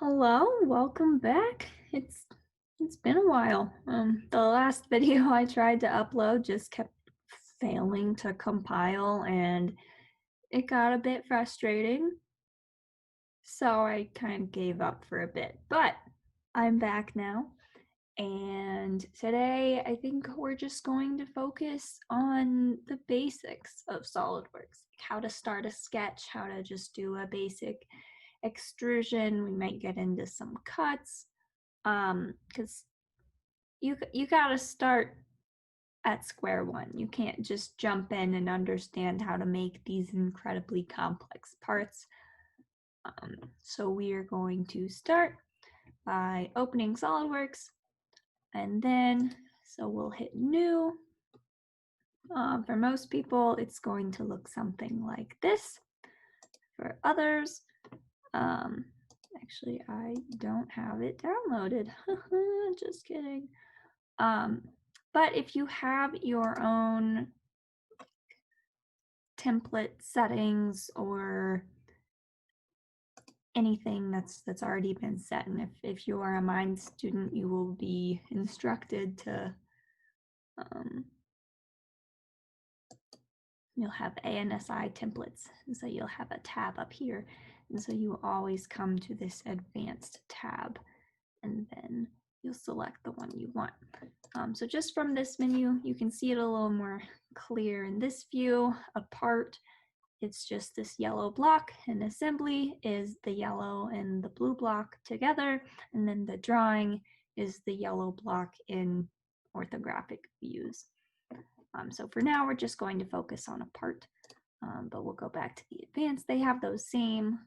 Hello, welcome back. It's been a while. The last video I tried to upload just kept failing to compile and it got a bit frustrating. So I kind of gave up for a bit, but I'm back now. And today I think we're just going to focus on the basics of SolidWorks, like how to start a sketch, how to just do a basic extrusion. We might get into some cuts, because you gotta start at square one. You can't just jump in and understand how to make these incredibly complex parts. So we are going to start by opening SolidWorks, and then so we'll hit new. For most people, it's going to look something like this. For others, actually, I don't have it downloaded. Just kidding. But if you have your own template settings or anything that's already been set, and if you are a Mind student, you will be instructed to you'll have ANSI templates, and so you'll have a tab up here, and so you always come to this advanced tab, and then you'll select the one you want. So just from this menu, you can see it a little more clear in this view. A part, it's just this yellow block, and assembly is the yellow and the blue block together, and then the drawing is the yellow block in orthographic views. So for now, we're just going to focus on a part, but we'll go back to the advanced. They have those same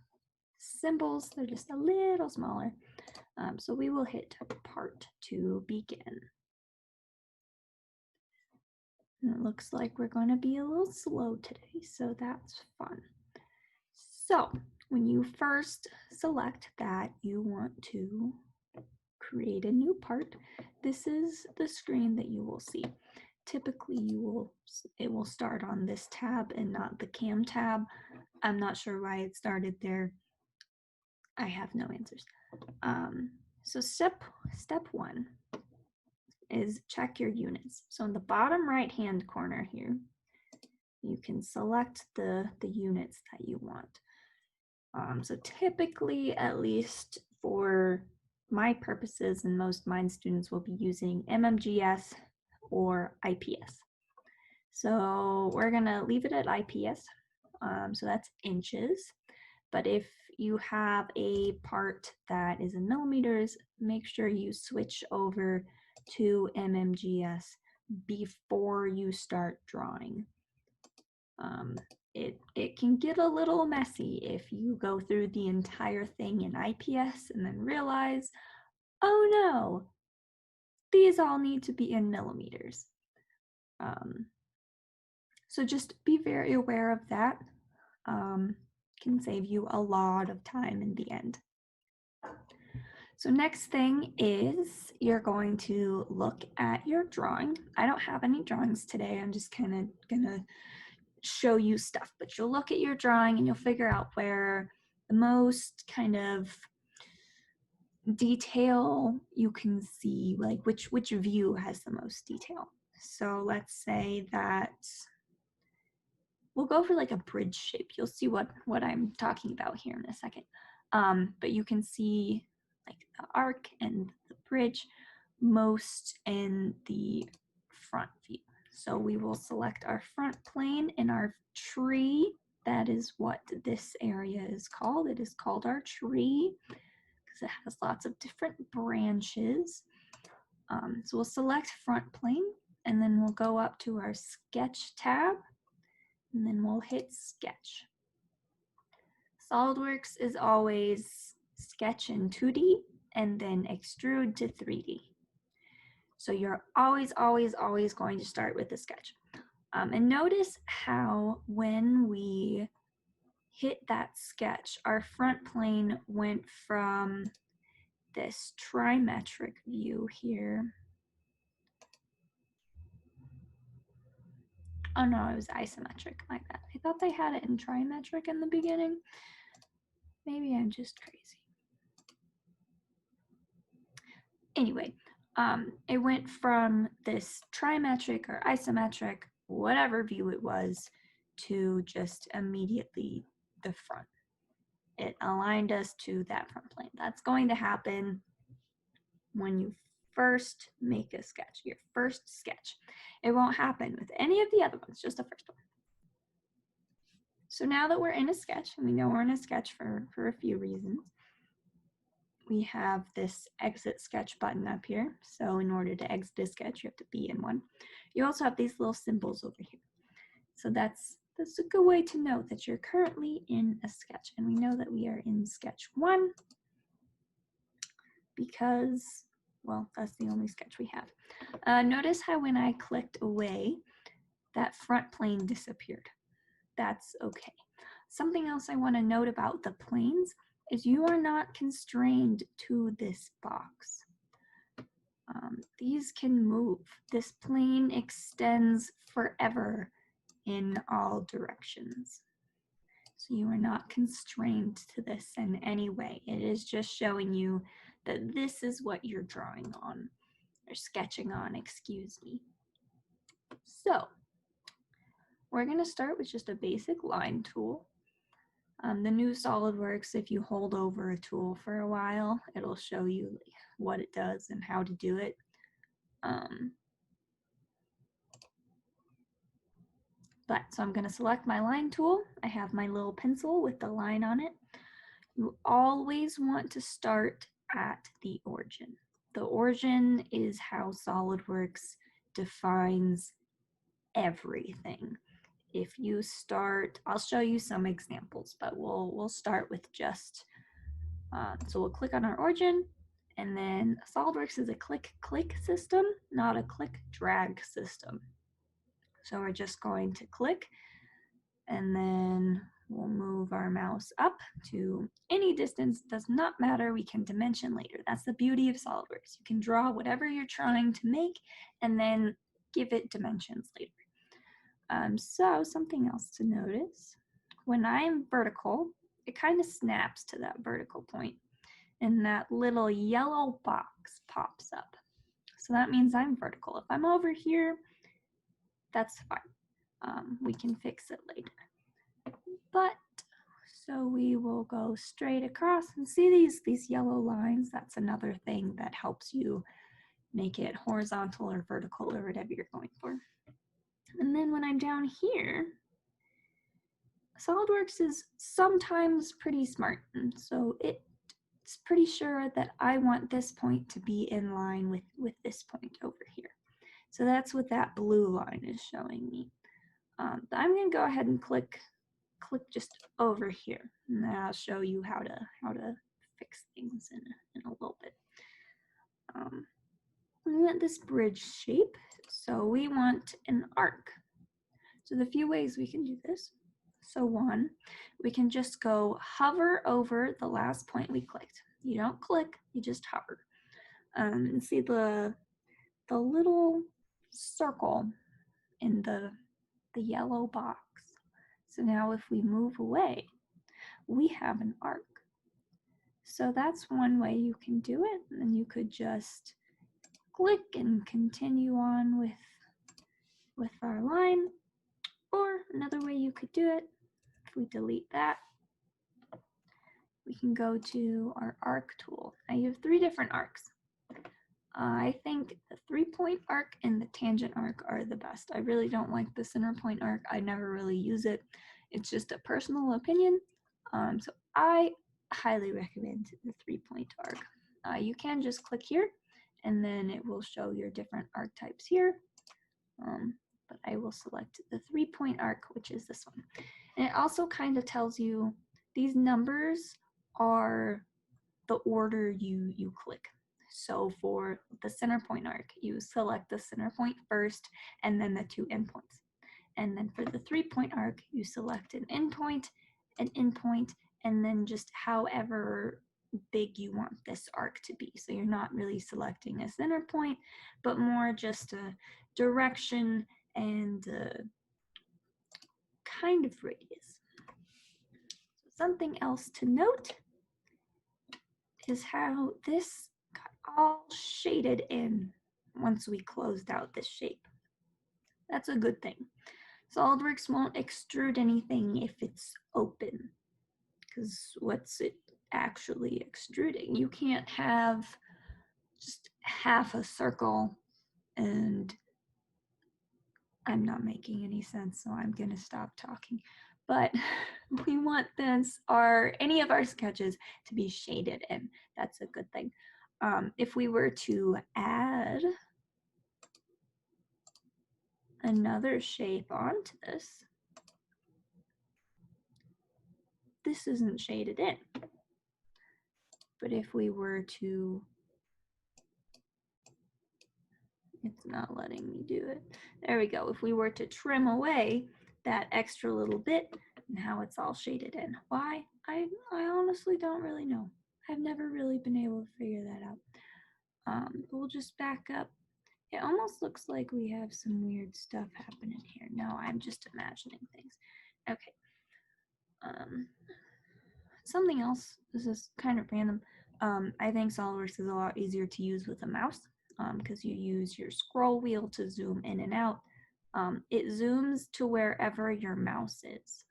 symbols, they're just a little smaller. So we will hit part to begin. And it looks like we're going to be a little slow today, so that's fun. So when you first select that you want to create a new part, this is the screen that you will see. Typically it will start on this tab and not the cam tab. I'm not sure why it started there. I have no answers. So step one is check your units. So in the bottom right hand corner here, you can select the units that you want. So typically, at least for my purposes, and most Mind students will be using MMGS or IPS. So we're gonna leave it at IPS. So that's inches. But if you have a part that is in millimeters, make sure you switch over to MMGS before you start drawing. It can get a little messy if you go through the entire thing in IPS and then realize, oh no, these all need to be in millimeters. So just be very aware of that. Can save you a lot of time in the end. So next thing is you're going to look at your drawing. I don't have any drawings today. I'm just kind of gonna show you stuff, but you'll look at your drawing and you'll figure out where the most kind of detail you can see, like which view has the most detail. So let's say that we'll go for like a bridge shape. You'll see what I'm talking about here in a second. But you can see like the arc and the bridge most in the front view. So we will select our front plane in our tree. That is what this area is called. It is called our tree because it has lots of different branches. So we'll select front plane, and then we'll go up to our sketch tab, and then we'll hit sketch. SolidWorks is always sketch in 2D and then extrude to 3D. So you're always going to start with the sketch. And notice how when we hit that sketch, our front plane went from this trimetric view here. Oh no, it was isometric, like that. I thought they had it in trimetric in the beginning. Maybe I'm just crazy. anyway, it went from this trimetric or isometric, whatever view it was, to just immediately the front. It aligned us to that front plane. That's going to happen when you first make a sketch, your first sketch. It won't happen with any of the other ones, just the first one. So now that we're in a sketch, and we know we're in a sketch for a few reasons, we have this exit sketch button up here. So in order to exit a sketch, you have to be in one. You also have these little symbols over here. So that's a good way to know that you're currently in a sketch. And we know that we are in sketch 1 because, well, that's the only sketch we have. Notice how when I clicked away, that front plane disappeared. That's okay. Something else I want to note about the planes is you are not constrained to this box. These can move. This plane extends forever in all directions. So you are not constrained to this in any way. It is just showing you that this is what you're drawing on, or sketching on, excuse me. So we're going to start with just a basic line tool. The new SolidWorks, if you hold over a tool for a while, it'll show you what it does and how to do it. So I'm going to select my line tool. I have my little pencil with the line on it. You always want to start at the origin. The origin is how SolidWorks defines everything. If you start, I'll show you some examples, but we'll start with just, so we'll click on our origin, and then SolidWorks is a click-click system, not a click-drag system. So we're just going to click, and then we'll move our mouse up to any distance. Does not matter. We can dimension later. That's the beauty of SolidWorks. You can draw whatever you're trying to make and then give it dimensions later. So something else to notice, when I'm vertical, it kind of snaps to that vertical point, and that little yellow box pops up. So that means I'm vertical. If I'm over here, that's fine. We can fix it later. But so we will go straight across and see these yellow lines. That's another thing that helps you make it horizontal or vertical or whatever you're going for. And then when I'm down here, SolidWorks is sometimes pretty smart. And so it's pretty sure that I want this point to be in line with this point over here. So that's what that blue line is showing me. I'm going to go ahead and click just over here, and then I'll show you how to fix things in a little bit. We want this bridge shape, so we want an arc. So the few ways we can do this. So one, we can just go hover over the last point we clicked. You don't click, you just hover. And see the little circle in the yellow box. So now if we move away, we have an arc. So that's one way you can do it. And then you could just click and continue on with our line. Or another way you could do it, if we delete that, we can go to our arc tool. Now you have 3 different arcs. I think the 3-point arc and the tangent arc are the best. I really don't like the center point arc. I never really use it. It's just a personal opinion. So I highly recommend the 3-point arc. You can just click here and then it will show your different arc types here. But I will select the 3-point arc, which is this one. And it also kind of tells you these numbers are the order you click. So for the center point arc, you select the center point first and then the 2 endpoints. And then for the 3-point arc, you select an endpoint, and then just however big you want this arc to be. So you're not really selecting a center point, but more just a direction and kind of radius. So something else to note is how this got all shaded in once we closed out this shape. That's a good thing. SolidWorks won't extrude anything if it's open, because what's it actually extruding? You can't have just half a circle, and I'm not making any sense, so I'm gonna stop talking. But we want this, any of our sketches to be shaded in. That's a good thing. If we were to add another shape onto this, this isn't shaded in. But if we were to, it's not letting me do it. There we go. If we were to trim away that extra little bit, now it's all shaded in. Why? I honestly don't really know. I've never really been able to figure that out. We'll just back up. It almost looks like we have some weird stuff happening here. No, I'm just imagining things. Okay. Something else, this is kind of random. I think SolidWorks is a lot easier to use with a mouse because you use your scroll wheel to zoom in and out. It zooms to wherever your mouse is.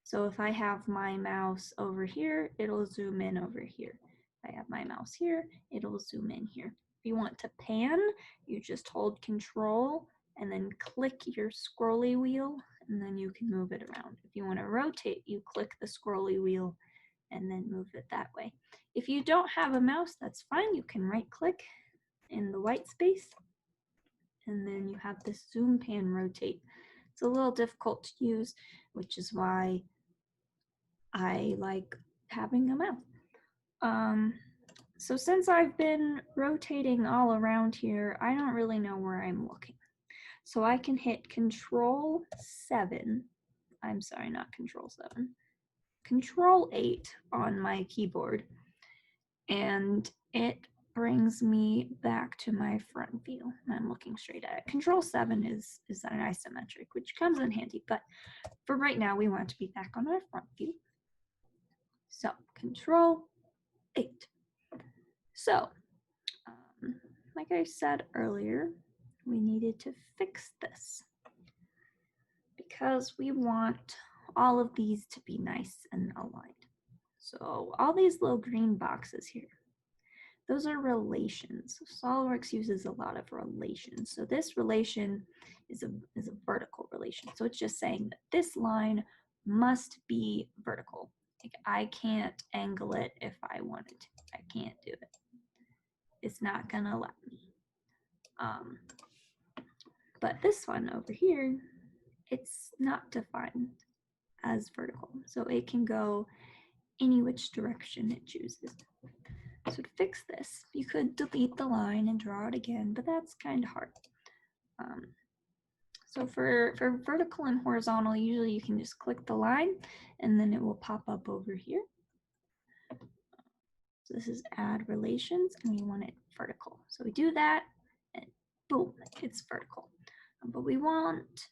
So if I have my mouse over here, it'll zoom in over here. If I have my mouse here, it'll zoom in here. If you want to pan, you just hold Control and then click your scrolly wheel, and then you can move it around. If you want to rotate, you click the scrolly wheel and then move it that way. If you don't have a mouse, that's fine. You can right click in the white space, and then you have this zoom, pan, rotate. It's a little difficult to use, which is why I like having a mouse. So since I've been rotating all around here, I don't really know where I'm looking. So I can hit Control 7. I'm sorry, not Control 7. Control 8 on my keyboard, and it brings me back to my front view. I'm looking straight at it. Control 7 is an isometric, which comes in handy, but for right now, we want to be back on our front view. So Control 8. So, like I said earlier, we needed to fix this because we want all of these to be nice and aligned. So all these little green boxes here, those are relations. SolidWorks uses a lot of relations. So this relation is a vertical relation. So it's just saying that this line must be vertical. Like I can't angle it if I wanted to. I can't do it. It's not gonna let me. But this one over here, it's not defined as vertical. So it can go any which direction it chooses. So to fix this, you could delete the line and draw it again, but that's kind of hard. So for vertical and horizontal, usually you can just click the line and then it will pop up over here. So this is add relations and we want it vertical. So we do that and boom, it's vertical. But we want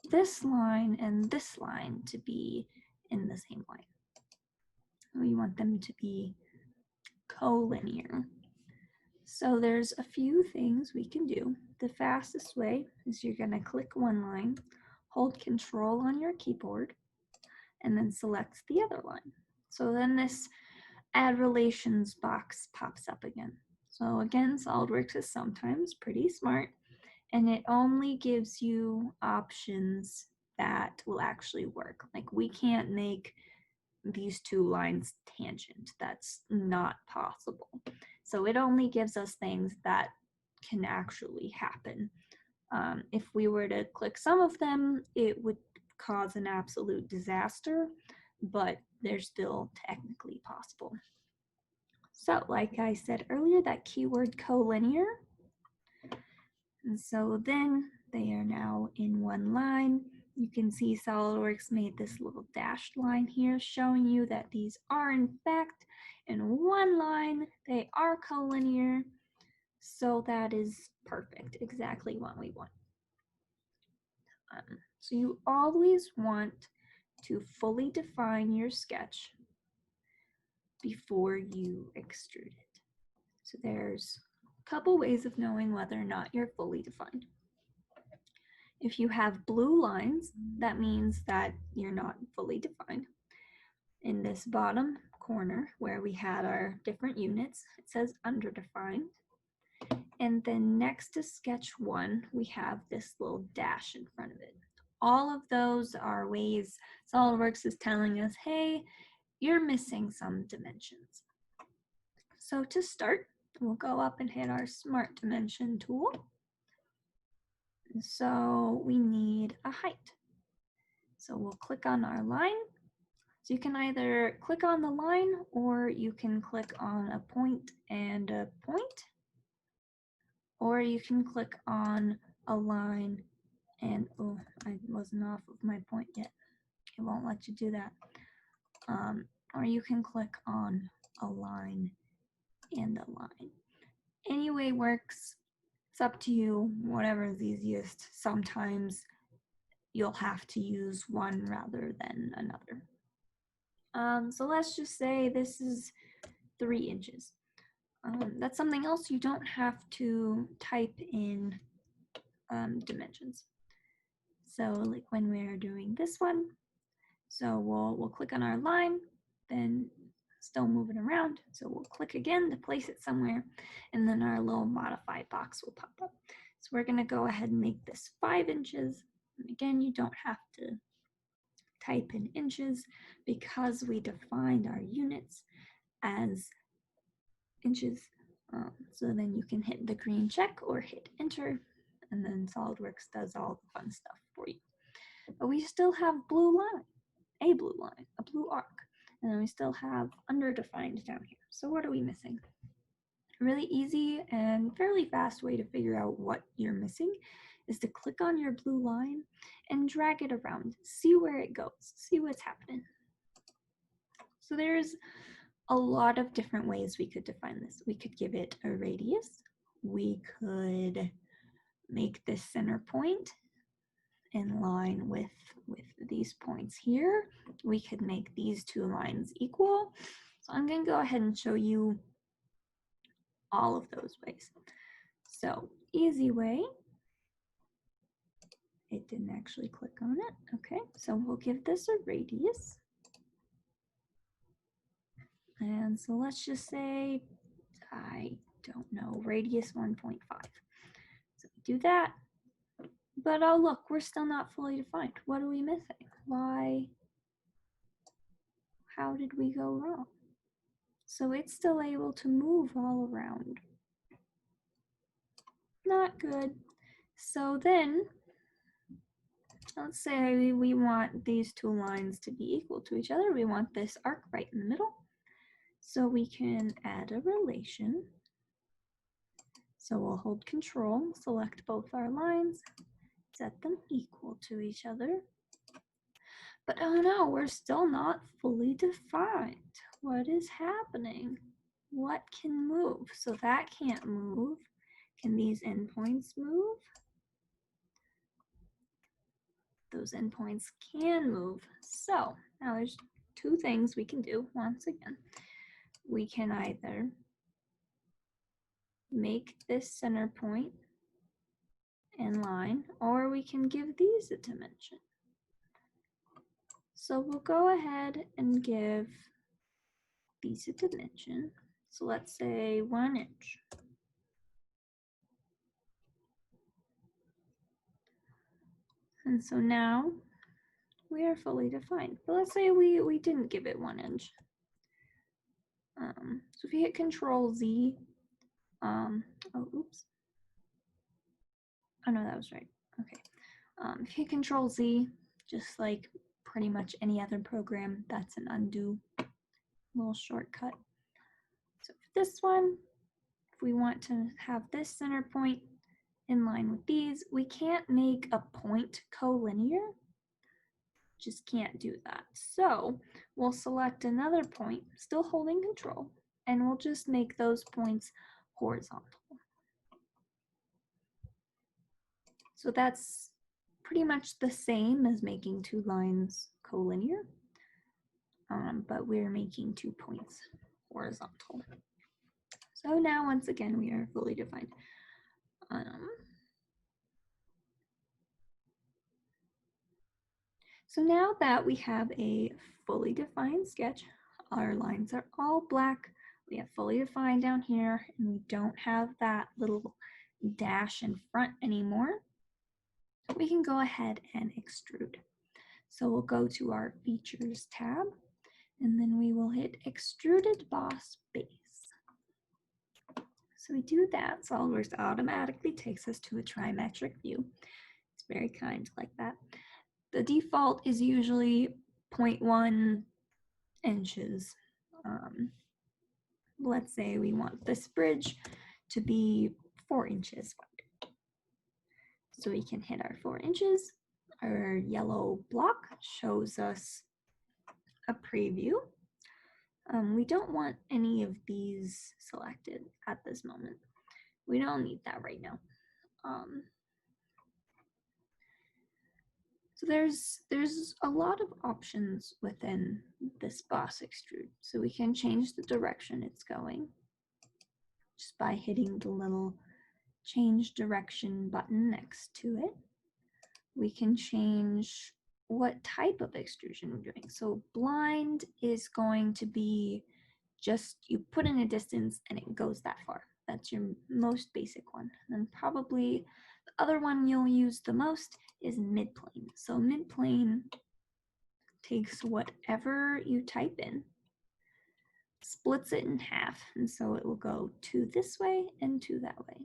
this line and this line to be in the same line. We want them to be collinear. So there's a few things we can do. The fastest way is you're going to click one line, hold Control on your keyboard, and then select the other line. So then this Add Relations box pops up again. So again, SolidWorks is sometimes pretty smart, and it only gives you options that will actually work. Like we can't make these two lines tangent. That's not possible. So it only gives us things that can actually happen. If we were to click some of them, it would cause an absolute disaster, but they're still technically possible. So like I said earlier, that keyword collinear. And so then they are now in one line. You can see SolidWorks made this little dashed line here showing you that these are in fact in one line. They are collinear. So that is perfect, exactly what we want. So you always want to fully define your sketch before you extrude it. So there's a couple ways of knowing whether or not you're fully defined. If you have blue lines, that means that you're not fully defined. In this bottom corner where we had our different units, it says underdefined. And then next to sketch 1, we have this little dash in front of it. All of those are ways SolidWorks is telling us, hey, you're missing some dimensions. So to start, we'll go up and hit our Smart Dimension tool. So we need a height. So we'll click on our line. So you can either click on the line or you can click on a point and a point, or you can click on a line and, oh, I wasn't off of my point yet. It won't let you do that. Or you can click on a line and a line. Any way works. It's up to you, whatever is easiest. Sometimes you'll have to use one rather than another. So let's just say this is 3 inches. That's something else. You don't have to type in dimensions. So like when we're doing this one, so we'll click on our line, then still moving around. So we'll click again to place it somewhere, and then our little modified box will pop up. So we're gonna go ahead and make this 5 inches. And again, you don't have to type in inches because we defined our units as inches. So then you can hit the green check or hit enter, and then SolidWorks does all the fun stuff for you. But we still have blue line, a blue line, a blue arc, and then we still have underdefined down here. So what are we missing? A really easy and fairly fast way to figure out what you're missing is to click on your blue line and drag it around. See where it goes, see what's happening. So there's a lot of different ways we could define this. We could give it a radius. We could make this center point in line with these points here. We could make these 2 lines equal. So I'm going to go ahead and show you all of those ways. So easy way. It didn't actually click on it. Okay, so we'll give this a radius. And so let's just say, I don't know, radius 1.5. So we do that. But oh look, we're still not fully defined. What are we missing? Why? How did we go wrong? So it's still able to move all around. Not good. So then, let's say we want these 2 lines to be equal to each other. We want this arc right in the middle. So we can add a relation. So we'll hold Control, select both our lines, set them equal to each other. But oh no, we're still not fully defined. What is happening? What can move? So that can't move. Can these endpoints move? Those endpoints can move. So now there's 2 things we can do. Once again, we can either make this center point in line, or we can give these a dimension. So we'll go ahead and give these a dimension. So let's say 1 inch. And so now we are fully defined. But let's say we didn't give it 1 inch. So if you hit Control Z, oh, oops. Oh no, that was right. Okay. If you hit Control Z, just like pretty much any other program, that's an undo little shortcut. So for this one, if we want to have this center point in line with these, we can't make a point collinear. Just can't do that. So we'll select another point, still holding Control, and we'll just make those points horizontal. So that's pretty much the same as making 2 lines collinear, but we're making 2 points horizontal. So now, once again, we are fully defined. So now that we have a fully defined sketch, our lines are all black, we have fully defined down here, and we don't have that little dash in front anymore, we can go ahead and extrude. So we'll go to our Features tab, and then we will hit Extruded Boss Base. So we do that, SolidWorks automatically takes us to a trimetric view. It's very kind like that. The default is usually 0.1 inches. Let's say we want this bridge to be 4 inches wide. So we can hit our 4 inches. Our yellow block shows us a preview. We don't want any of these selected at this moment. We don't need that right now. So there's a lot of options within this boss extrude. So we can change the direction it's going just by hitting the little change direction button next to it. We can change what type of extrusion we're doing. So blind is going to be just you put in a distance and it goes that far. That's your most basic one. And probably the other one you'll use the most is mid-plane. So mid-plane takes whatever you type in, splits it in half, and so it will go to this way and to that way.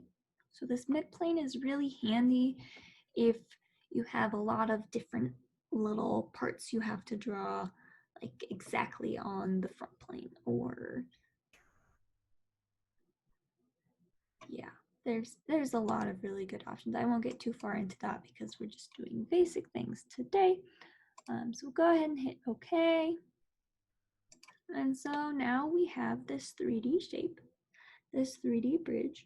So this mid-plane is really handy if you have a lot of different little parts you have to draw like exactly on the front plane, or yeah, there's a lot of really good options. I won't get too far into that because we're just doing basic things today. So we'll go ahead and hit OK. And so now we have this 3D shape, this 3D bridge.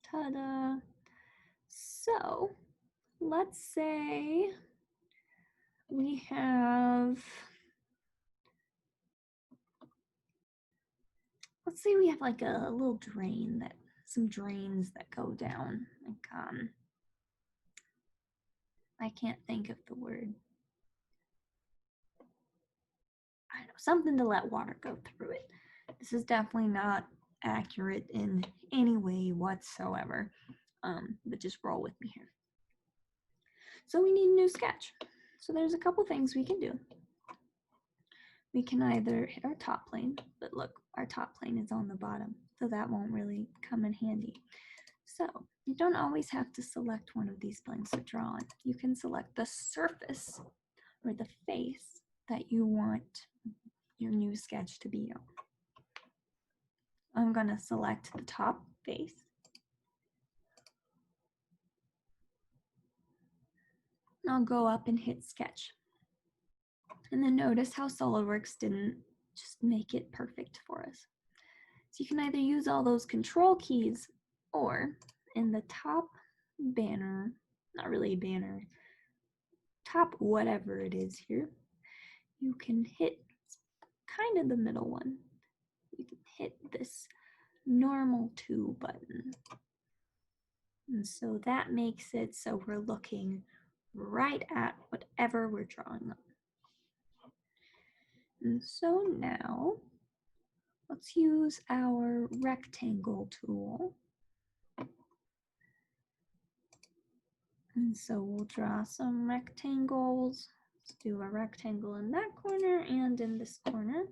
Ta-da! So let's say we have, like a little drain some drains that go down. Like, I can't think of the word. I don't know, something to let water go through it. This is definitely not accurate in any way whatsoever, but just roll with me here. So we need a new sketch. So there's a couple things we can do. We can either hit our top plane, but look, our top plane is on the bottom, so that won't really come in handy. So you don't always have to select one of these planes to draw on. You can select the surface or the face that you want your new sketch to be on. I'm going to select the top face. And I'll go up and hit sketch. And then notice how SolidWorks didn't just make it perfect for us. So you can either use all those control keys, or in the top banner, not really a banner, top whatever it is here, you can hit kind of the middle one. You can hit this normal to button. And so that makes it so we're looking right at whatever we're drawing on. And so now let's use our rectangle tool. And so we'll draw some rectangles. Let's do a rectangle in that corner and in this corner.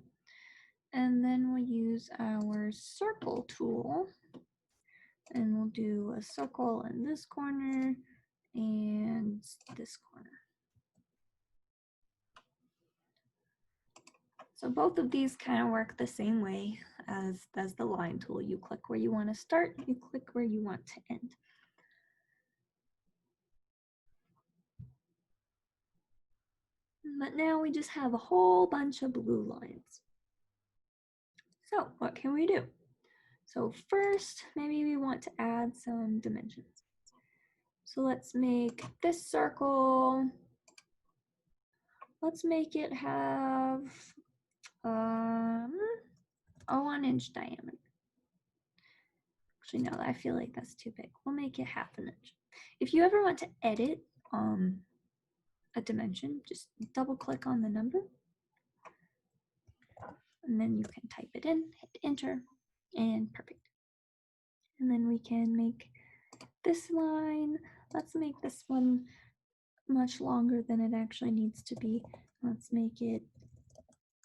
And then we'll use our circle tool. And we'll do a circle in this corner and this corner. So both of these kind of work the same way as the line tool. You click where you want to start, you click where you want to end. But now we just have a whole bunch of blue lines. So what can we do? So first, maybe we want to add some dimensions. So let's make this circle, let's make it have, I want 1 inch diameter. Actually, no, I feel like that's too big. We'll make it 1/2 inch. If you ever want to edit a dimension, just double click on the number, and then you can type it in, hit enter, and perfect. And then we can make this line. Let's make this one much longer than it actually needs to be. Let's make it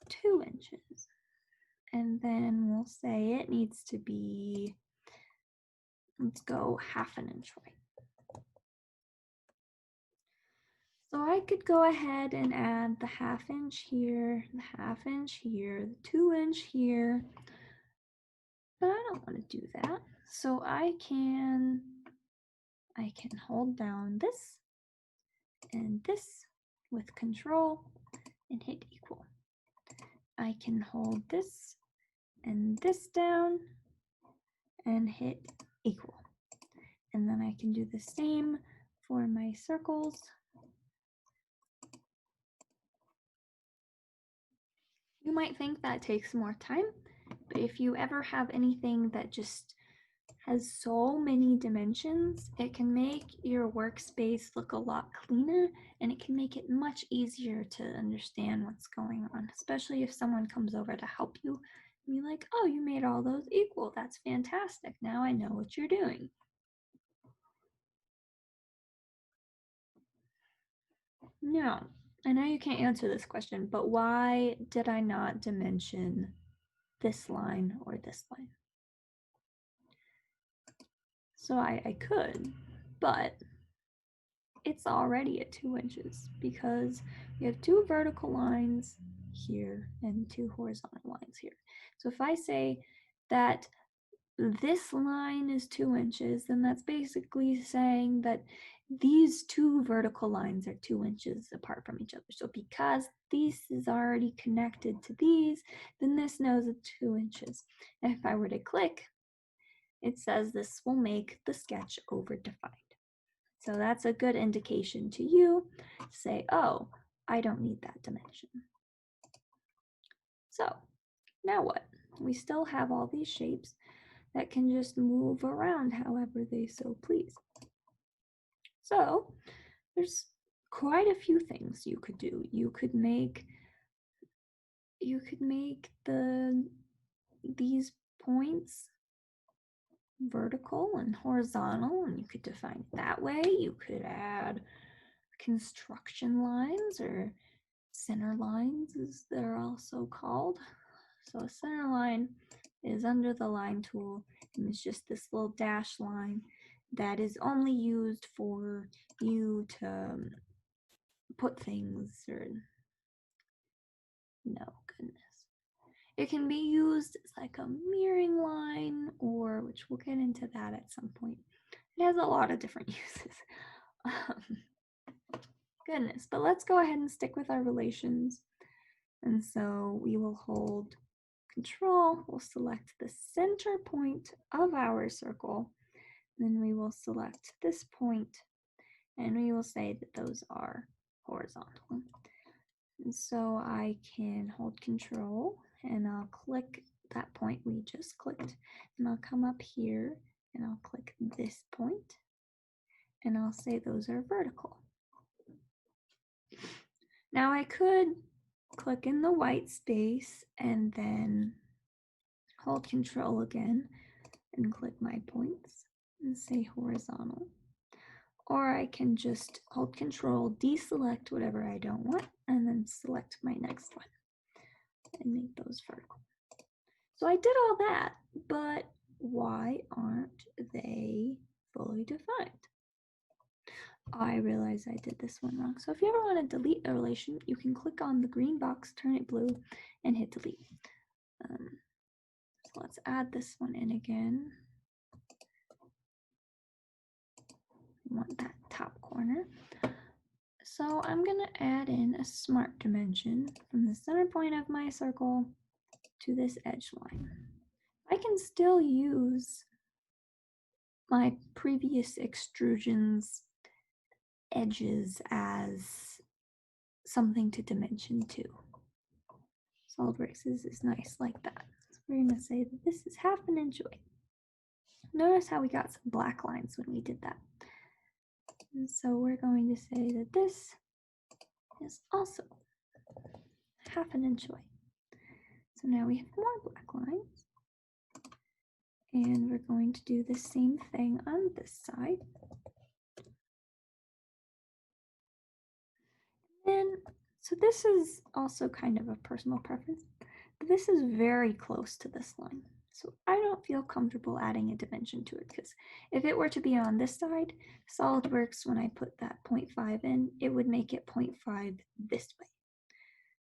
2 inches. And then we'll say it needs to be, let's go 1/2 inch right. So I could go ahead and add the 1/2 inch here, the 1/2 inch here, the 2 inch here, but I don't want to do that. So I can hold down this and this with control and hit equal. I can hold this and this down and hit equal. And then I can do the same for my circles. You might think that takes more time, but if you ever have anything that just has so many dimensions, it can make your workspace look a lot cleaner, and it can make it much easier to understand what's going on, especially if someone comes over to help you and you're like, oh, you made all those equal. That's fantastic. Now I know what you're doing. Now, I know you can't answer this question, but why did I not dimension this line or this line? So I could, but it's already at 2 inches because we have 2 vertical lines here and 2 horizontal lines here. So if I say that this line is 2 inches, then that's basically saying that these 2 vertical lines are 2 inches apart from each other. So because this is already connected to these, then this knows it's 2 inches. And if I were to click, it says this will make the sketch overdefined. So that's a good indication to you to say, oh, I don't need that dimension. So now what? We still have all these shapes that can just move around however they so please. So there's quite a few things you could do. You could make these points vertical and horizontal, and you could define it that way. You could add construction lines, or center lines as they're also called. So a center line is under the line tool, and it's just this little dash line that is only used for you to put things, or no, goodness. It can be used as like a mirroring line, or, which we'll get into that at some point. It has a lot of different uses. Goodness, but let's go ahead and stick with our relations. And so we will hold Control, we'll select the center point of our circle, then we will select this point, and we will say that those are horizontal. And so I can hold Control, and I'll click that point we just clicked, and I'll come up here, and I'll click this point, and I'll say those are vertical. Now I could click in the white space and then hold Control again and click my points and say horizontal. Or I can just hold Control, deselect whatever I don't want, and then select my next one and make those vertical. So I did all that, but why aren't they fully defined? I realize I did this one wrong. So if you ever want to delete a relation, you can click on the green box, turn it blue, and hit delete. So let's add this one in again. We want that top corner. So I'm going to add in a smart dimension from the center point of my circle to this edge line. I can still use my previous extrusions edges as something to dimension to. SolidWorks is nice like that. we're going to say that this is 1/2 inch away. Notice how we got some black lines when we did that. And so we're going to say that this is also 1/2 inch away. So now we have more black lines. And we're going to do the same thing on this side. And so this is also kind of a personal preference, but this is very close to this line. So I don't feel comfortable adding a dimension to it, because if it were to be on this side, SolidWorks, when I put that 0.5 in, it would make it 0.5 this way.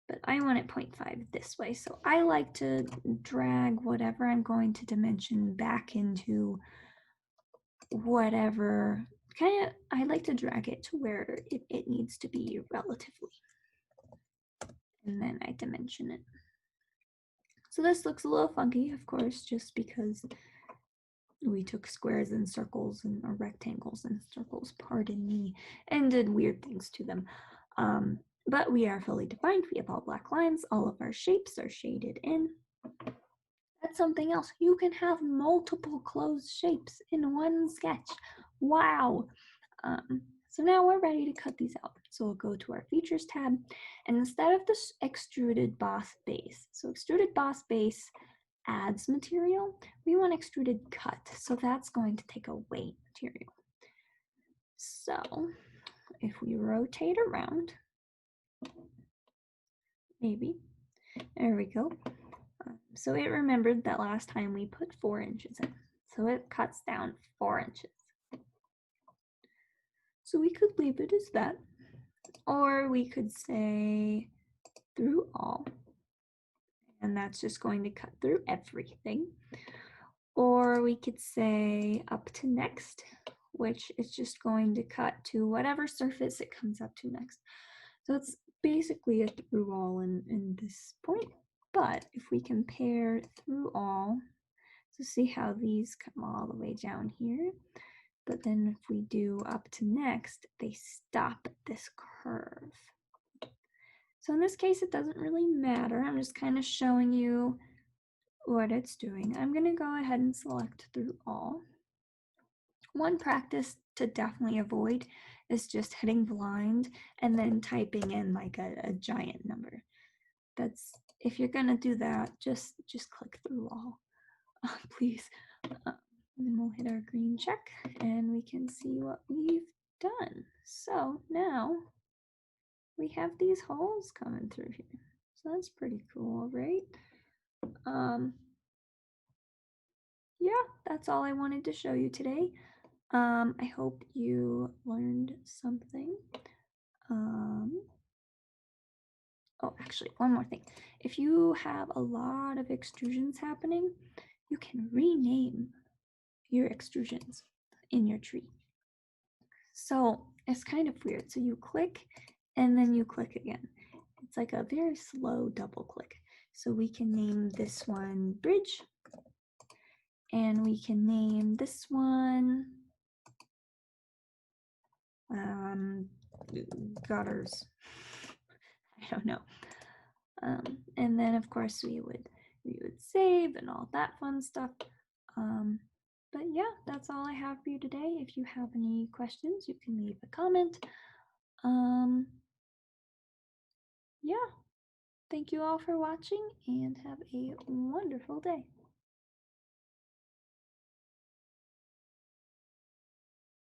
But I want it 0.5 this way. So I like to drag whatever I'm going to dimension back into whatever I like to drag it to where it needs to be relatively. And then I dimension it. So this looks a little funky, of course, just because we took squares and circles or rectangles and circles, pardon me, and did weird things to them. But we are fully defined. We have all black lines. All of our shapes are shaded in. That's something else. You can have multiple closed shapes in one sketch. Wow. So now we're ready to cut these out. So we'll go to our features tab, and instead of this extruded boss base, so extruded boss base adds material, we want extruded cut. So that's going to take away material. So if we rotate around, maybe, there we go. So it remembered that last time we put 4 inches in. So it cuts down 4 inches. So we could leave it as that, or we could say through all, and that's just going to cut through everything. Or we could say up to next, which is just going to cut to whatever surface it comes up to next. So it's basically a through all in this point. But if we compare through all, so see how these come all the way down here. But then if we do up to next, they stop at this curve. So in this case, it doesn't really matter. I'm just kind of showing you what it's doing. I'm going to go ahead and select through all. One practice to definitely avoid is just hitting blind and then typing in like a giant number. That's, if you're going to do that, just click through all, please. And then we'll hit our green check and we can see what we've done. So now we have these holes coming through here. So that's pretty cool, right? Yeah, that's all I wanted to show you today. I hope you learned something. Oh, actually, one more thing. If you have a lot of extrusions happening, you can rename your extrusions in your tree. So it's kind of weird. So you click and then you click again. It's like a very slow double click. So we can name this one bridge, and we can name this one gutters. I don't know. And then of course we would save and all that fun stuff. But yeah, that's all I have for you today. If you have any questions, you can leave a comment. Yeah, thank you all for watching and have a wonderful day.